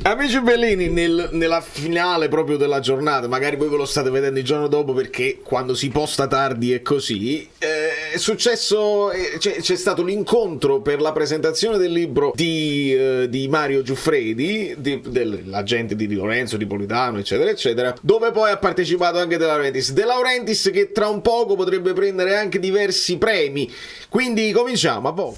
Amici bellini, nella finale proprio della giornata, magari voi ve lo state vedendo il giorno dopo perché quando si posta tardi è così, è successo, c'è stato l'incontro per la presentazione del libro di Mario Giuffredi, dell'agente di Lorenzo, di Politano, eccetera, eccetera, dove poi ha partecipato anche De Laurentiis. De Laurentiis che tra un poco potrebbe prendere anche diversi premi, quindi cominciamo, a voi.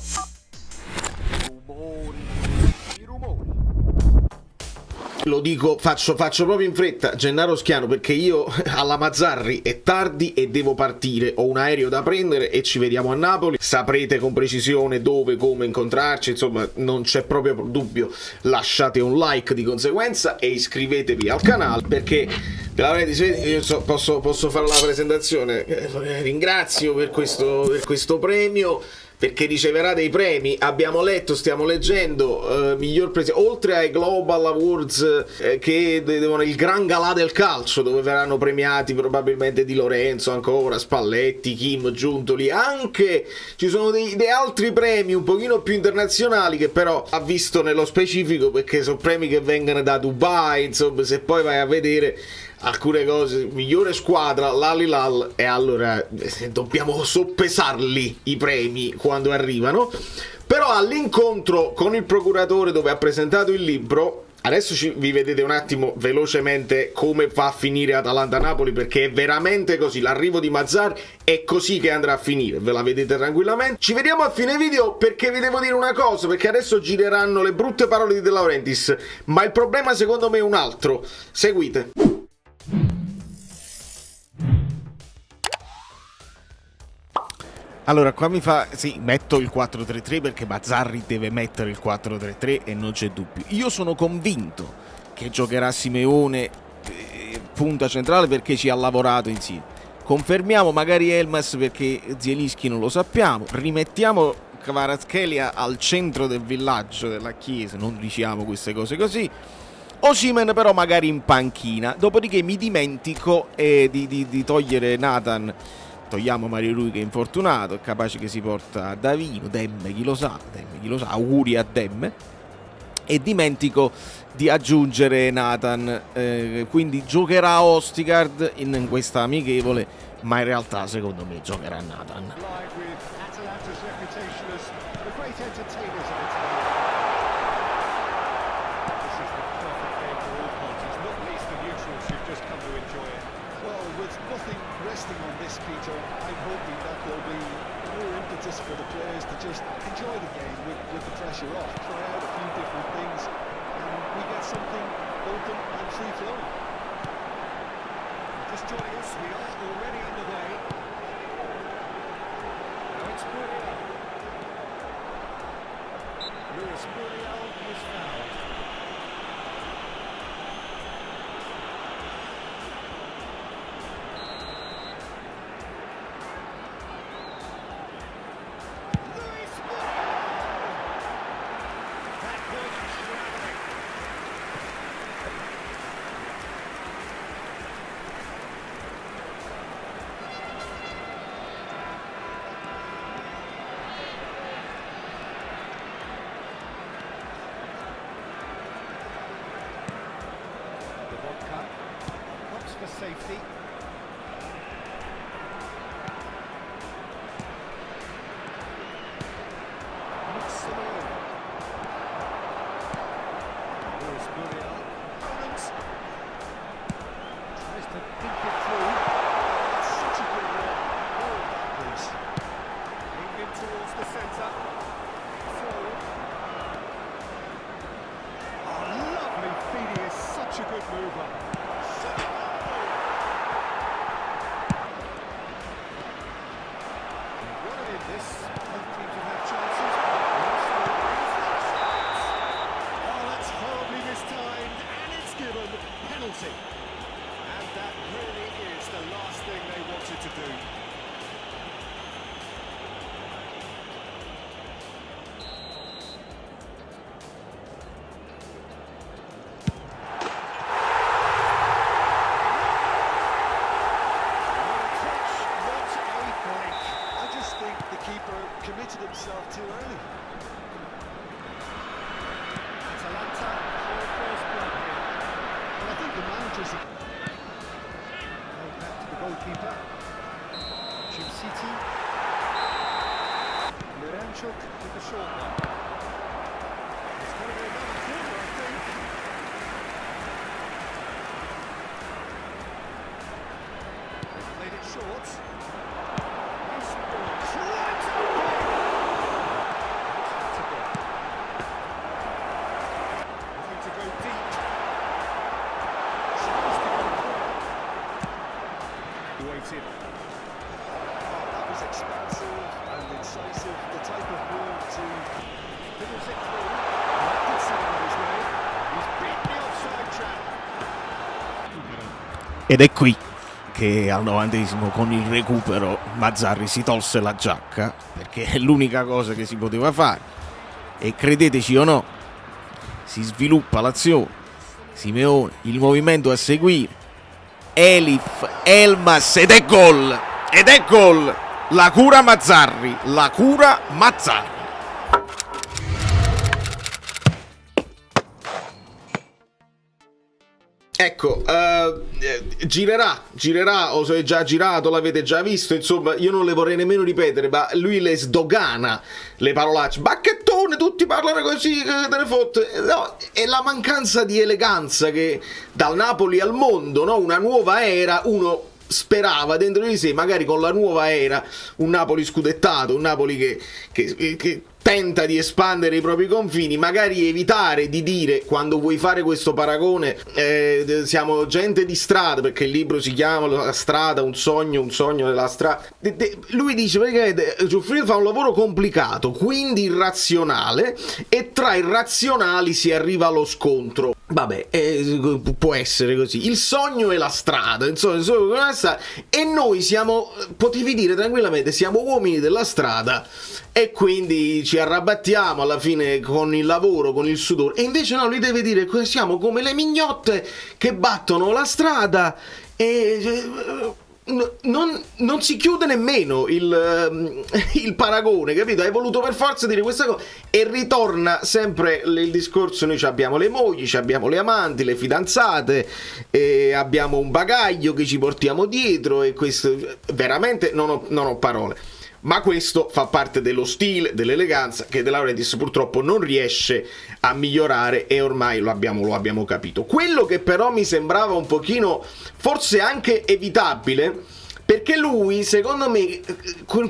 Lo dico, faccio proprio in fretta, Gennaro Schiano, perché io alla Mazzarri è tardi e devo partire, ho un aereo da prendere e ci vediamo a Napoli, saprete con precisione dove, come incontrarci, insomma non c'è proprio dubbio, lasciate un like di conseguenza e iscrivetevi al canale perché io posso fare la presentazione, ringrazio per questo premio, perché riceverà dei premi. Abbiamo letto, stiamo leggendo miglior oltre ai Global Awards che devono il gran galà del calcio, dove verranno premiati probabilmente Di Lorenzo, ancora Spalletti, Kim, Giuntoli, anche ci sono dei altri premi un pochino più internazionali che però ha visto nello specifico, perché sono premi che vengono da Dubai, insomma, se poi vai a vedere alcune cose, migliore squadra, l'Al-Hilal, e allora dobbiamo soppesarli i premi quando arrivano. Però all'incontro con il procuratore dove ha presentato il libro, adesso vi vedete un attimo velocemente come va a finire Atalanta-Napoli, perché è veramente così, l'arrivo di Mazzar è così che andrà a finire, ve la vedete tranquillamente. Ci vediamo a fine video, perché vi devo dire una cosa, perché adesso gireranno le brutte parole di De Laurentiis, ma il problema secondo me è un altro, seguite. Allora, qua metto il 4-3-3 perché Mazzarri deve mettere il 4-3-3 e non c'è dubbio. Io sono convinto che giocherà Simeone punta centrale perché ci ha lavorato insieme. Confermiamo magari Elmas perché Zielinski non lo sappiamo. Rimettiamo Kvaratskhelia al centro del villaggio della chiesa, non diciamo queste cose così. Osimhen però magari in panchina. Dopodiché mi dimentico di togliere Nathan. Togliamo Mario Rui che è infortunato, è capace che si porta Davino, Demme, chi lo sa, auguri a Demme, e dimentico di aggiungere Nathan, quindi giocherà Ostigard in questa amichevole, ma in realtà secondo me giocherà Nathan. For the players to just enjoy the game with the pressure off, try out a few different things, and we get something open and free flowing. Just joining us, we are already underway. Now it's Muriel. Luis Muriel is fouled. For safety. Luis Muriel. Tries to think it through. It's such a good run. All that piece. Moving towards the centre. Forward. Oh, lovely feed. He is such a good mover. And that really is the last thing they wanted to do. Rogers. Held back to the goalkeeper. Chimsiti. Miranchuk with the short one. It's going to be another corner, I think. They've played it short. This ball's right open. Looking to go deep. Tries to go clear. Waited. That was expansive and incisive. The type of move to fiddles it through. That could send him his way. He's beaten the offside trap. Ed è qui che al 90esimo con il recupero Mazzarri si tolse la giacca, perché è l'unica cosa che si poteva fare, e credeteci o no si sviluppa l'azione, Simeone, il movimento a seguire, Elif, Elmas, ed è gol, la cura Mazzarri. Ecco, girerà, o se è già girato, l'avete già visto, insomma, io non le vorrei nemmeno ripetere, ma lui le sdogana le parolacce. Bacchettone, tutti parlano così, che te ne fotte. No, è la mancanza di eleganza che dal Napoli al mondo, no? Una nuova era, uno sperava dentro di sé, magari con la nuova era, un Napoli scudettato, un Napoli che tenta di espandere i propri confini, magari evitare di dire, quando vuoi fare questo paragone, siamo gente di strada, perché il libro si chiama La strada, un sogno della strada. Lui dice perché Giuffrida fa un lavoro complicato, quindi irrazionale, e tra irrazionali si arriva allo scontro. Vabbè, può essere così. Il sogno è la strada, insomma, e noi siamo, potevi dire tranquillamente, siamo uomini della strada, e quindi ci arrabattiamo alla fine con il lavoro, con il sudore. E invece no, lui deve dire che siamo come le mignotte che battono la strada, e non si chiude nemmeno il paragone, capito? Hai voluto per forza dire questa cosa, e ritorna sempre il discorso: noi abbiamo le mogli, abbiamo le amanti, le fidanzate, e abbiamo un bagaglio che ci portiamo dietro, e questo veramente non ho parole. Ma questo fa parte dello stile, dell'eleganza che De Laurentiis purtroppo non riesce a migliorare, e ormai lo abbiamo capito. Quello che però mi sembrava un pochino, forse anche evitabile, perché lui, secondo me,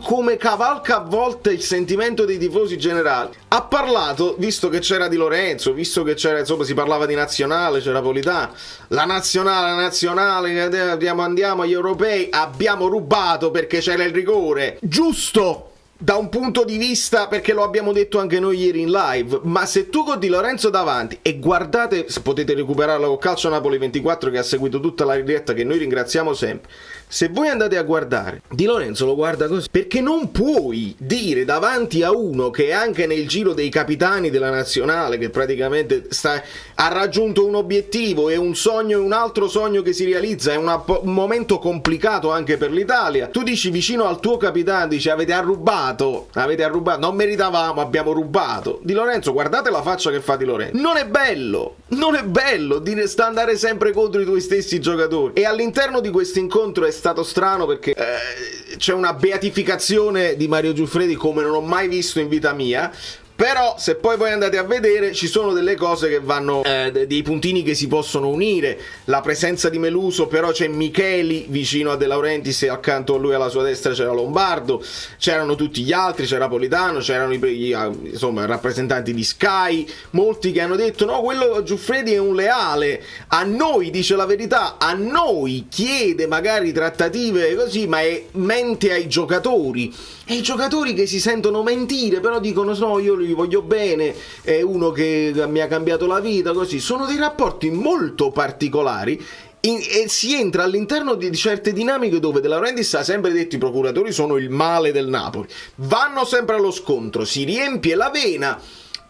come cavalca a volte il sentimento dei tifosi generali, ha parlato, visto che c'era Di Lorenzo, visto che c'era, insomma, si parlava di nazionale, c'era Politano, la nazionale, andiamo agli europei, abbiamo rubato perché c'era il rigore, giusto da un punto di vista, perché lo abbiamo detto anche noi ieri in live, ma se tu con Di Lorenzo davanti, e guardate, potete recuperarla con Calcio Napoli 24 che ha seguito tutta la diretta, che noi ringraziamo sempre, se voi andate a guardare, Di Lorenzo lo guarda così, perché non puoi dire davanti a uno che anche nel giro dei capitani della nazionale, che praticamente ha raggiunto un obiettivo e un sogno, un altro sogno che si realizza, è un momento complicato anche per l'Italia, tu dici vicino al tuo capitano, dici avete rubato, non meritavamo, abbiamo rubato. Di Lorenzo, guardate la faccia che fa Di Lorenzo, non è bello sta andare sempre contro i tuoi stessi giocatori. E all'interno di questo incontro è stato strano, perché c'è una beatificazione di Mario Giuffredi come non ho mai visto in vita mia. Però se poi voi andate a vedere, ci sono delle cose che vanno, dei puntini che si possono unire. La presenza di Meluso, però c'è Micheli vicino a De Laurentiis e accanto a lui alla sua destra c'era Lombardo, c'erano tutti gli altri, c'era Politano, c'erano insomma rappresentanti di Sky, molti che hanno detto no, quello Giuffredi è un leale, a noi dice la verità, a noi chiede magari trattative così, ma mente ai giocatori. E i giocatori che si sentono mentire, però dicono no, io gli voglio bene, è uno che mi ha cambiato la vita, così. Sono dei rapporti molto particolari, e si entra all'interno di certe dinamiche dove De Laurentiis ha sempre detto i procuratori sono il male del Napoli, vanno sempre allo scontro, si riempie la vena,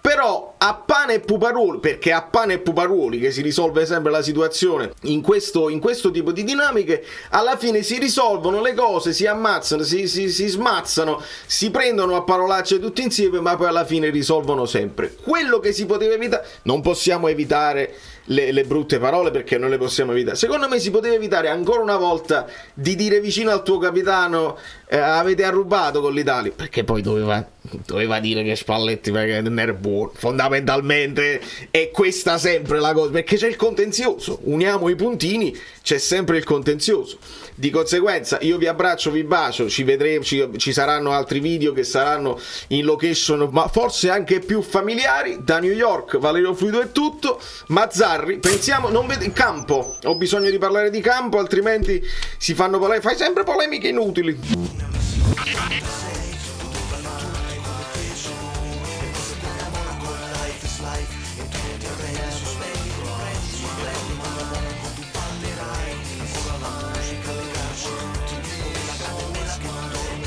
però a pane e puparuoli, perché a pane e puparuoli che si risolve sempre la situazione in questo tipo di dinamiche, alla fine si risolvono le cose, si ammazzano, si smazzano, si prendono a parolacce tutti insieme, ma poi alla fine risolvono sempre. Quello che si poteva evitare, non possiamo evitare le brutte parole perché non le possiamo evitare. Secondo me si poteva evitare ancora una volta di dire vicino al tuo capitano avete arrubato con l'Italia, perché poi doveva dire che Spalletti perché non era buono, fondamentalmente è questa sempre la cosa, perché c'è il contenzioso, uniamo i puntini, c'è sempre il contenzioso. Di conseguenza io vi abbraccio, vi bacio, ci vedremo, ci saranno altri video che saranno in location ma forse anche più familiari. Da New York Valerio Fluido è tutto. Mazzarri, pensiamo, non vedo campo, ho bisogno di parlare di campo altrimenti si fanno fai sempre polemiche inutili.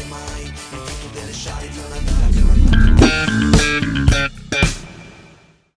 Mai, in tutto delle sciare di una